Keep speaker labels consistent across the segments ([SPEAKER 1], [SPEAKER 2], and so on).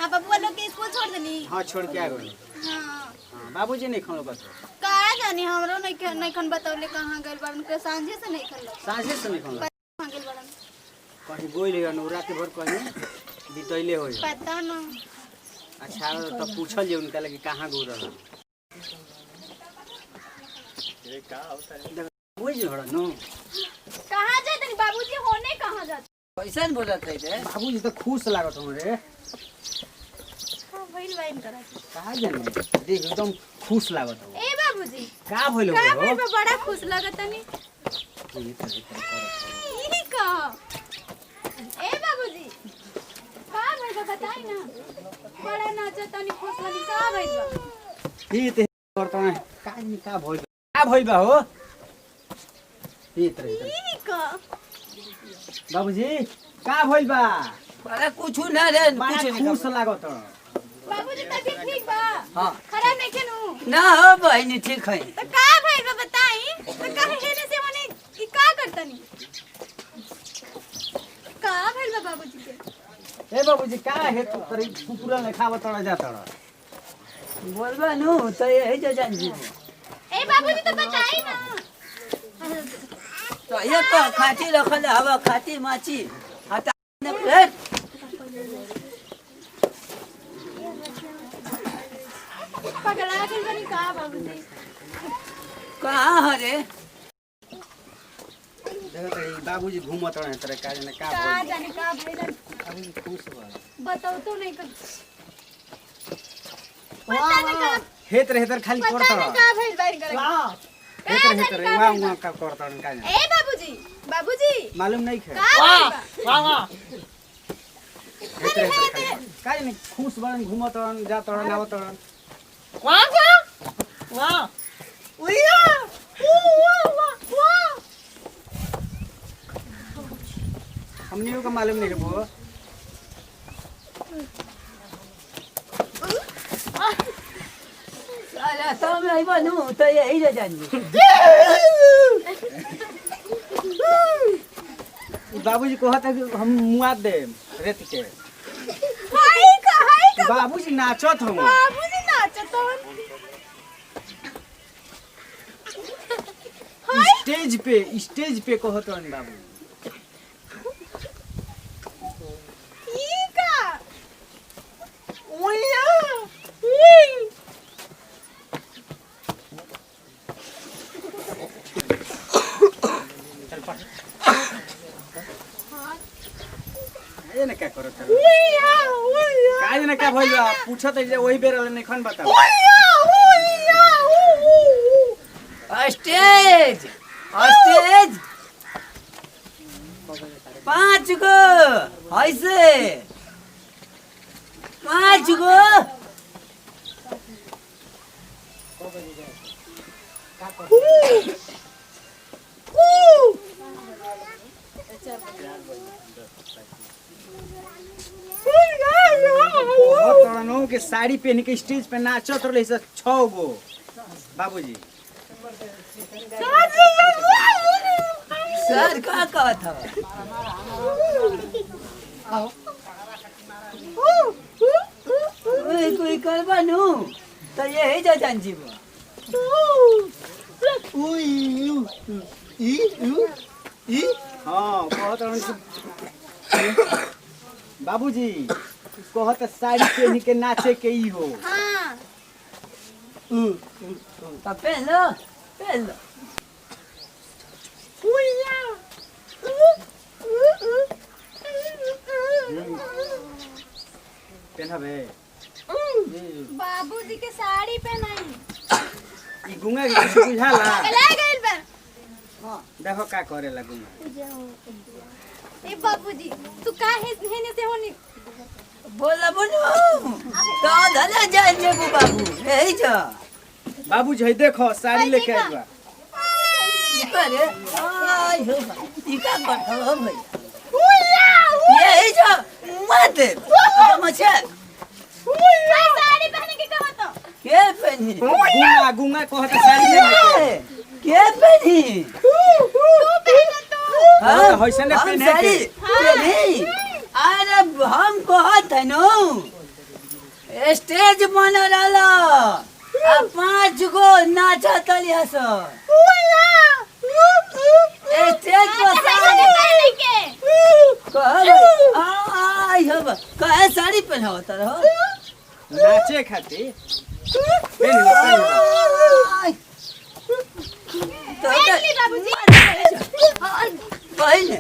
[SPEAKER 1] हां बबुआ लोग के स्कूल छोड़ देनी।
[SPEAKER 2] हां छोड़ के आ गई।
[SPEAKER 1] हां
[SPEAKER 2] हां बाबूजी नहीं खन लोग
[SPEAKER 1] का जानी हमरो नहीं खन बतावले कहां गइल बारन के सांझे से नहीं खन लोग।
[SPEAKER 2] सांझे से नहीं खन लोग
[SPEAKER 1] कहां गइल बारन
[SPEAKER 2] कहीं गोइल अनुरा के भर कहीं बितैले होय।
[SPEAKER 1] पता ना।
[SPEAKER 2] अच्छा तो पूछल जे उनका लगे कहां गो रहल। ये का होता है ओइ जे हड़ा नो
[SPEAKER 1] कहां जात नी बाबूजी होने कहां जात।
[SPEAKER 3] कैसन बोलत है रे
[SPEAKER 2] बाबूजी तो खुश लागत हमरे।
[SPEAKER 1] हां भइल वाइन करा
[SPEAKER 2] कहां जाने देख एकदम खुश लागत हो।
[SPEAKER 1] ए बाबूजी
[SPEAKER 2] का भइल हो
[SPEAKER 1] का भइल बड़ा खुश लागत नी। ई का ए बाबूजी का भइल बताई ना बड़ा नाचत नी खुश लगी का भइल बा।
[SPEAKER 2] ई ते करता है का भइल बा हो। ई तरह
[SPEAKER 1] ई का
[SPEAKER 2] बाबूजी का भइल बा।
[SPEAKER 3] बड़ा कुछ ना रे
[SPEAKER 2] बड़ा
[SPEAKER 3] कुछ
[SPEAKER 2] खुश लागत हो।
[SPEAKER 1] बाबूजी तबीयत ठीक बा।
[SPEAKER 3] हां
[SPEAKER 1] खराब नहीं केनु
[SPEAKER 3] ना हो बहनी ठीक है
[SPEAKER 1] तो का भइल बा बताई तो काहे हेने से मने ई का करतनी का भइल बा बाबूजी के।
[SPEAKER 2] ए बाबूजी का है तू तरी पूरा ने खावत तड़ा जात तड़ा
[SPEAKER 3] बोलबा नु तो यही जो जान जी
[SPEAKER 1] ए बाबूजी तो बताई ना।
[SPEAKER 3] तो ये तो खाती रखल हवा खाती माची हटा ने प्लेट
[SPEAKER 1] पगला के बनी का बाबूजी
[SPEAKER 3] कहां हरे
[SPEAKER 2] देखत रही बाबूजी घूमत रहे तरे का जाने का
[SPEAKER 1] का
[SPEAKER 2] भइल।
[SPEAKER 1] जाने का भइल
[SPEAKER 2] बाबूजी खुश बा।
[SPEAKER 1] बताओ तो नहीं कर
[SPEAKER 2] वाह वाह हेत हेतर खाली
[SPEAKER 1] पता
[SPEAKER 2] करत
[SPEAKER 1] नहीं का भइल बाहर कर
[SPEAKER 2] वाह हेतर वाह वाह का करत का जाने
[SPEAKER 1] ए बाबूजी बाबूजी
[SPEAKER 2] मालूम नहीं खे।
[SPEAKER 1] का भइल बा
[SPEAKER 3] वाह
[SPEAKER 2] हेतर का जाने खुश बन घूमत रहन जात रहन आवत रहन।
[SPEAKER 3] वाह वाह उया वाह
[SPEAKER 2] हमनी को मालूम नहीं रे वो।
[SPEAKER 3] साला तो मैं बनू तो यही जो जान जी
[SPEAKER 2] बाबूजी कहत है कि हम मुआ दे रेत के।
[SPEAKER 1] हाय का
[SPEAKER 2] बाबूजी नाचत हम
[SPEAKER 1] बाबूजी नाचत हन
[SPEAKER 2] स्टेज पे कहत रहन बाबू।
[SPEAKER 1] ई का
[SPEAKER 3] उया
[SPEAKER 2] चल पट ये न क्या करत है का न क्या भइल बा पूछत है जे वही बेर नहीं खन बताओ।
[SPEAKER 3] स्टेज स्टेज 5 गो ऐसे 5 गो
[SPEAKER 2] तोड़नो के साड़ी पहन के स्टेज पे नाचत रहे से 6 गो बाबूजी।
[SPEAKER 3] सर का कहत हवा ओए कोई करबा नु तो यही जो जान जीव
[SPEAKER 2] हां कहत रहन बाबूजी कहत साड़ी पहन के नाचे के ई हो।
[SPEAKER 1] हां
[SPEAKER 3] तो पहलो
[SPEAKER 2] पहनावे
[SPEAKER 1] बाबूजी के साड़ी पहनाई
[SPEAKER 2] ई गुंगा के कुछ बुझाला।
[SPEAKER 1] पगला गइल बा।
[SPEAKER 2] देखो का करे ला गुंगा।
[SPEAKER 1] ए बाबूजी तू काहे हेने से होनी
[SPEAKER 3] बोला बोलो तो धला जान जेबू बाबू यही जो
[SPEAKER 2] बाबूजी है देखो साड़ी लेके आइल बा।
[SPEAKER 3] अरे आई हो ई का करत हो भैया यही जो मत मचा
[SPEAKER 1] साड़ी पहने के कहा तो
[SPEAKER 3] के पहनी
[SPEAKER 2] गुंगा गुंगा कहत साड़ी लेके
[SPEAKER 3] के पहनी
[SPEAKER 1] तू पहना तो
[SPEAKER 2] हाँ, होइसे ने
[SPEAKER 3] हम
[SPEAKER 2] पहने
[SPEAKER 3] साड़ी
[SPEAKER 2] के।
[SPEAKER 3] पहनी अरे हम कहत है नो स्टेज बन रहला आ 5 गो नाचत लिया स स्टेज पर कहे साड़ी पहनावत रहो
[SPEAKER 2] नाचे खातिर पहन लो
[SPEAKER 3] तो
[SPEAKER 1] बाबूजी
[SPEAKER 3] पहले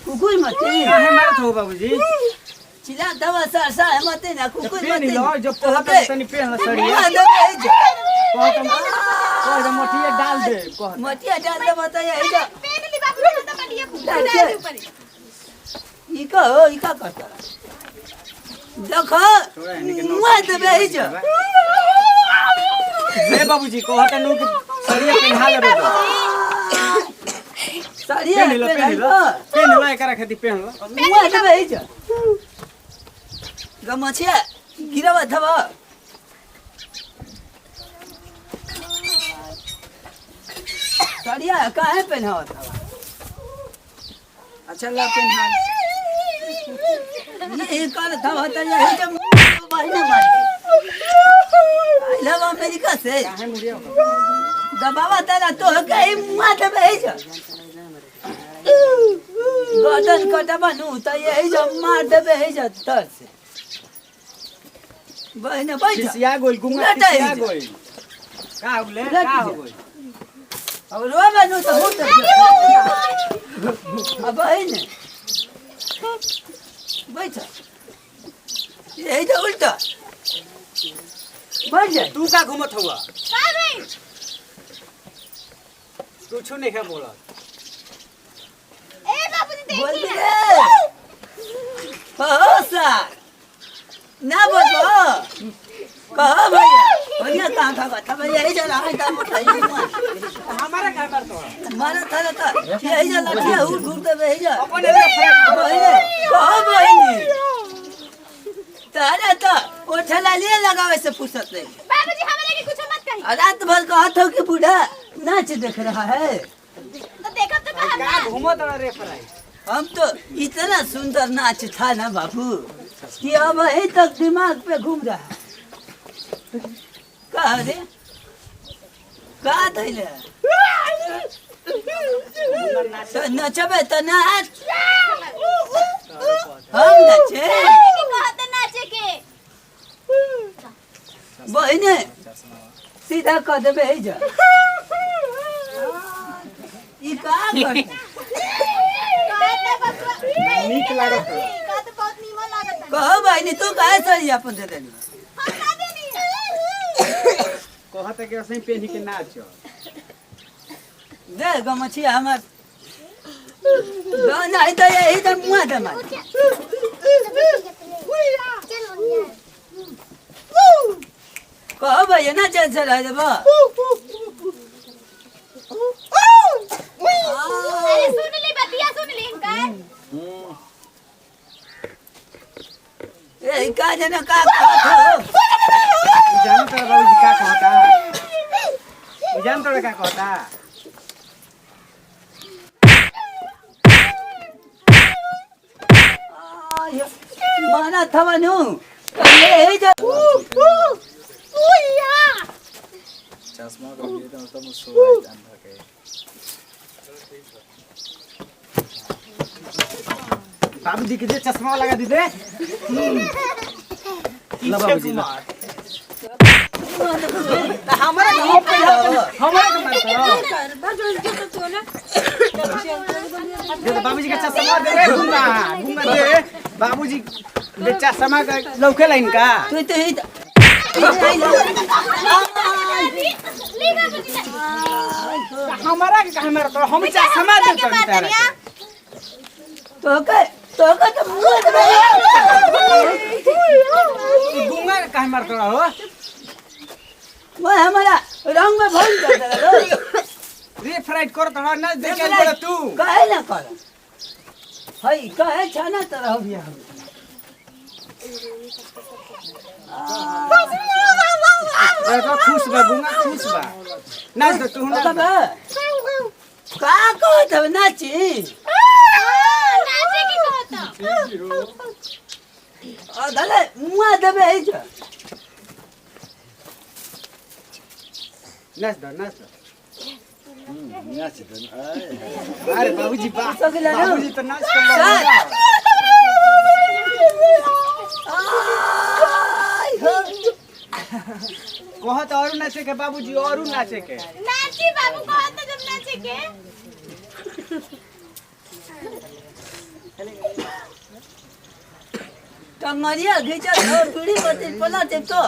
[SPEAKER 3] कुकुर मत
[SPEAKER 2] काहे मारत हो बाबूजी
[SPEAKER 3] चिल्ला दवा सा मत ना कुकुर
[SPEAKER 2] पहन
[SPEAKER 3] मत
[SPEAKER 2] लो जब कहत तनी पहन लो सड़िया कहत मोटिया डाल दे कहत
[SPEAKER 3] मटिया डाल दे बता यही जा
[SPEAKER 1] पेन ली बाबूजी तो मटिया डाल दे ऊपर
[SPEAKER 3] ई का करता देखो मत बेही जा
[SPEAKER 2] ए बाबूजी कहत नु सड़िया पहना लेबे
[SPEAKER 3] साड़िया
[SPEAKER 2] पहन लो एकरा खातिर पहन लो
[SPEAKER 3] मत बेही जा गमछिया गिरवा थवा साड़िया काहे पहनावत हवा
[SPEAKER 2] अच्छा ला पहना
[SPEAKER 3] ये कर थवा त यही जब बहिना मार के आई लव अमेरिका से
[SPEAKER 2] काहे मुड़िया
[SPEAKER 3] दबावा तेरा तो कहीं मत बेही जा गर्दन कटबा नु त यही जब मार दे बेही जा तर से बहिना बैठ
[SPEAKER 2] खिसिया गोल गुंगा खिसिया गोल का होले का हो गोल
[SPEAKER 3] अब रोबा नु त होत अब बहिना बैठ यही तो उल्टा बैठ जा
[SPEAKER 2] तू का घुमत हुआ
[SPEAKER 1] का भाई
[SPEAKER 2] कुछ नहीं है बोला
[SPEAKER 1] ए बाबूजी
[SPEAKER 3] बोल
[SPEAKER 1] देखिए
[SPEAKER 3] दे हो सर ना बोलो कहो भैया भैया कहाँ का बात है यही जला है दाम उठाई
[SPEAKER 2] हमारा का मार तो
[SPEAKER 3] मारा था यही जला लाठिया उठ उठ दे यही जा
[SPEAKER 2] अपन रे फरक
[SPEAKER 3] बहिनी कहो बहिनी तारे तो उठला लिए लगावे से फुर्सत नहीं
[SPEAKER 1] बाबूजी हमारे के कुछ मत कही
[SPEAKER 3] रात भर का हाथों की बूढ़ा नाच देख रहा है
[SPEAKER 1] तो देखब तो कहां
[SPEAKER 2] का घुमत रे फराई
[SPEAKER 3] हम तो इतना सुंदर नाच था ना बाबू कि अब वही तक दिमाग पे घूम रहा है कहा रे कहा थैले तो नचबे तो नाच हम नचे
[SPEAKER 1] के कहते नाचे के
[SPEAKER 3] बहिने सीधा कह देबे ही जा ई का करते
[SPEAKER 1] कहते बबुआ
[SPEAKER 2] नीक लागत है।
[SPEAKER 1] कहते बहुत नीमन लागत है
[SPEAKER 3] कहो बहिनी तू काहे सही अपन दे देनी
[SPEAKER 1] हम ना देनी
[SPEAKER 2] कहत के असही पेनी के नाच
[SPEAKER 3] दे गमछिया हमर नहीं तो यही तो मुँह दे मार कहो भैया ना चल चल है देबो
[SPEAKER 1] अरे सुन ली बतिया सुन ली इनका
[SPEAKER 3] ए का जना का कहत हो
[SPEAKER 2] जानत रे बाबूजी का कहता जानत रे का कहता
[SPEAKER 3] माना थवनु ये जो
[SPEAKER 2] चश्मा का लिए तो सब सोई अंधा के बाबूजी के जे चश्मा लगा दी दे ला बाबूजी ला
[SPEAKER 3] हमारा घर पे
[SPEAKER 2] हमारे के मारता बाबूजी का चश्मा दे घूंगा घूंगा दे बाबूजी के चश्मा का लौके लाइन का
[SPEAKER 3] तू तो ही
[SPEAKER 1] ली बाबूजी
[SPEAKER 2] हमारा के कहे मारता हम चश्मा दे तो तारा
[SPEAKER 3] तो तो मुंह दे
[SPEAKER 2] घूंगा कहे मारता हो
[SPEAKER 3] वो हमारा रंग में भंग कर देला
[SPEAKER 2] रेफराइट कर तो ना देख के तू
[SPEAKER 3] काहे ना कर हई काहे छाना तरह बिया
[SPEAKER 2] तो खुश बा घूंगा खुश बा नाच दे तू ना
[SPEAKER 3] कब का कहत नाची
[SPEAKER 1] नाचे की कहता
[SPEAKER 3] धले मुआ देबे है जा
[SPEAKER 2] नाच दो नाच दो अरे बाबूजी बाबूजी तो नाच कर कहत और नाचे के बाबूजी और नाचे के
[SPEAKER 1] नाची बाबू कहत जब नाचे के
[SPEAKER 3] टंगरिया घिचा और पीढ़ी बते पला टेप तो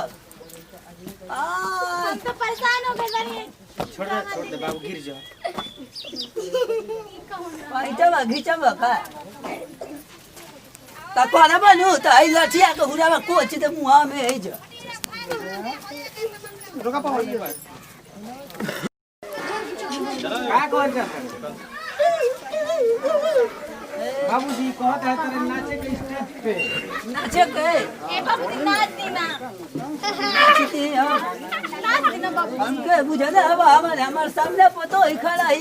[SPEAKER 1] हम तो परेशान हो गए बानी
[SPEAKER 2] छोड़ दे बाबू गिर जा
[SPEAKER 3] पाइटा घिचा का ता कोना बनू ता आई लठिया के हुरावा कोच दे मुहा में है जा
[SPEAKER 2] रोका पाओ ये बात का कर जा बाबूजी कहत है तेरे नाचे के स्टेज पे
[SPEAKER 3] नाचे के
[SPEAKER 1] ए बाबू नाच देना
[SPEAKER 3] नाचती हम
[SPEAKER 1] नाच देना बाबू
[SPEAKER 3] हमके बुझले अब हमार सामने पतो ही खड़ा है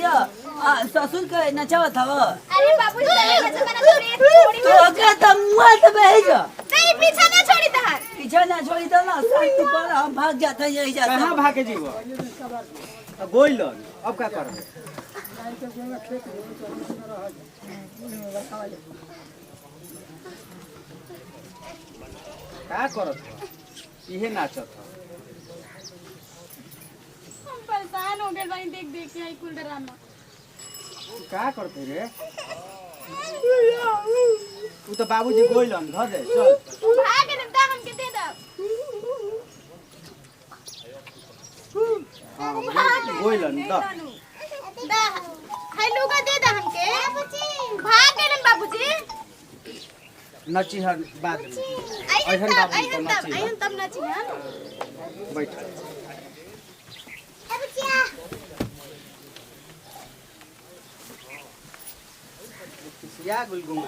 [SPEAKER 3] ससुर के नचावत हव
[SPEAKER 1] अरे बाबू चले जमाना छोड़ी
[SPEAKER 3] तो के त मुआ से भेज
[SPEAKER 1] नहीं पीछे ना छोड़ी तहार
[SPEAKER 3] पीछे ना छोड़ी दो ना शांति पर हम भाग जाते हैं यही जाते
[SPEAKER 2] कहां भागे जीवो गोइलन अब का करबे का करत इहे नाचत
[SPEAKER 1] हम परेशान हो गए बानी देख देख के आई कुल ड्रामा
[SPEAKER 2] का करते रे तू तो बाबूजी गोइलन ध दे चल
[SPEAKER 1] तू भाग रे दा हमके दे दा
[SPEAKER 2] हां गोइलन द
[SPEAKER 1] दा हाय लुगा दे दा हमके बाबूजी भाग रे बाबूजी
[SPEAKER 2] नची हर बाद में
[SPEAKER 1] आइहन तब आइहन तब नाची हां
[SPEAKER 2] बैठ
[SPEAKER 1] बाबूजी
[SPEAKER 2] या गुलगुमा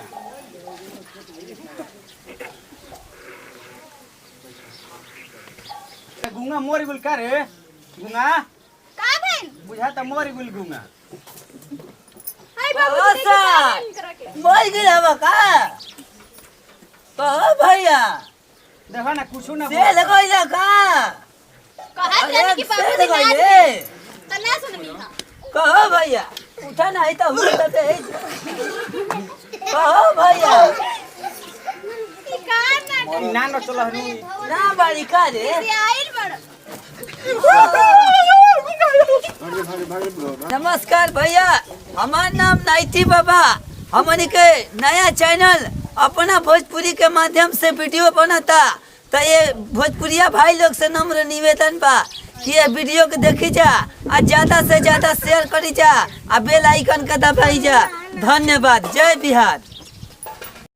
[SPEAKER 2] गुंगा मोरी गुल का रे गुंगा
[SPEAKER 1] का भइल
[SPEAKER 2] बुझाता मोरी गुल गुंगा
[SPEAKER 1] हाय बाबूजी करा के
[SPEAKER 3] बोल गिरा का कह भैया
[SPEAKER 2] देखा ना कुछ ना
[SPEAKER 3] से लगैला का
[SPEAKER 1] कहा जाने कि बाबूजी नाच
[SPEAKER 3] लगैले
[SPEAKER 1] त ना सुननी हां
[SPEAKER 3] कह भैया उठा नहीं तो हुआ तो है कह भैया
[SPEAKER 1] ई का ना
[SPEAKER 2] ना न चला हनु
[SPEAKER 3] ना बारी का रे
[SPEAKER 1] से आइल बड़
[SPEAKER 3] नमस्कार भैया हमार नाम नाइटी बाबा हमनी के नया चैनल अपना भोजपुरी के माध्यम से वीडियो बनाता तो ये भोजपुरिया भाई लोग से नम्र निवेदन बा कि ये वीडियो के देखी जा और ज्यादा से ज्यादा शेयर करी जा और बेल आइकन के दबाई जा। धन्यवाद। जय बिहार।